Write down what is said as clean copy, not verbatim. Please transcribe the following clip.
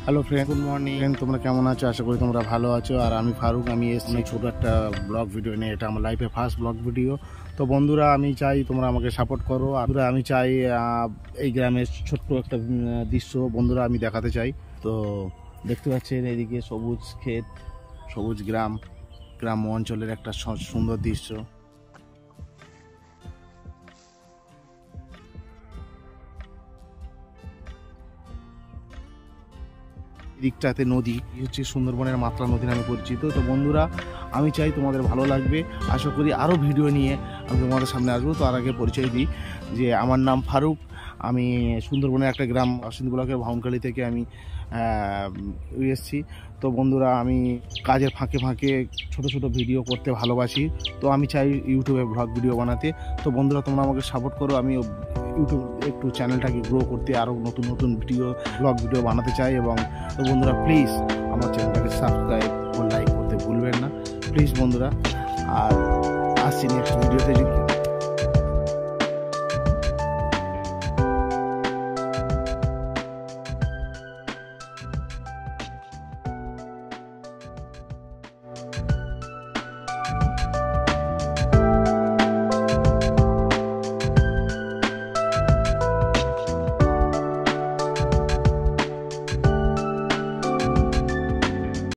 Hello friend, good morning. তোমরা কেমন আছো? আশা করি তোমরা ভালো আছো। আর আমি ফারুক, আমি এসেছি ছোটো একটা ব্লগ ভিডিও নিয়ে। এটা আমার লাইফে ফার্স্ট ব্লগ ভিডিও। তো বন্ধুরা, আমি চাই তোমরা আমাকে সাপোর্ট করো। আর আমি চাই এই গ্রামের ছোট্ট একটা দৃশ্য বন্ধুরা আমি দেখাতে চাই। তো দেখতে পাচ্ছেন এদিকে সবুজ ক্ষেত, সবুজ গ্রাম অঞ্চলের একটা সুন্দর দৃশ্য। দিকটাতে নদী হচ্ছে সুন্দরবনের মাত্রা নদী নামে পরিচিত। তো বন্ধুরা, আমি চাই তোমাদের ভালো লাগবে। আশা করি আরও ভিডিও নিয়ে আমি তোমাদের সামনে আসবো। তো আর আগে পরিচয় দিই যে আমার নাম ফারুক। আমি সুন্দরবনের একটা গ্রাম অসিন্দ ব্লকের ভাউনখালী থেকে আমি এসেছি। তো বন্ধুরা, আমি কাজের ফাঁকে ফাঁকে ছোট ছোট ভিডিও করতে ভালোবাসি। তো আমি চাই ইউটিউবে ব্লগ ভিডিও বানাতে। তো বন্ধুরা, তোমরা আমাকে সাপোর্ট করো। আমি ইউটিউব একটু চ্যানেলটাকে গ্রো করতে, আরও নতুন নতুন ব্লগ ভিডিও বানাতে চাই। এবং তো বন্ধুরা, প্লিজ আমার চ্যানেলটাকে সাবস্ক্রাইব ও লাইক করতে ভুলবেন না, প্লিজ বন্ধুরা। আর আসছি নেক্সট ভিডিওতে।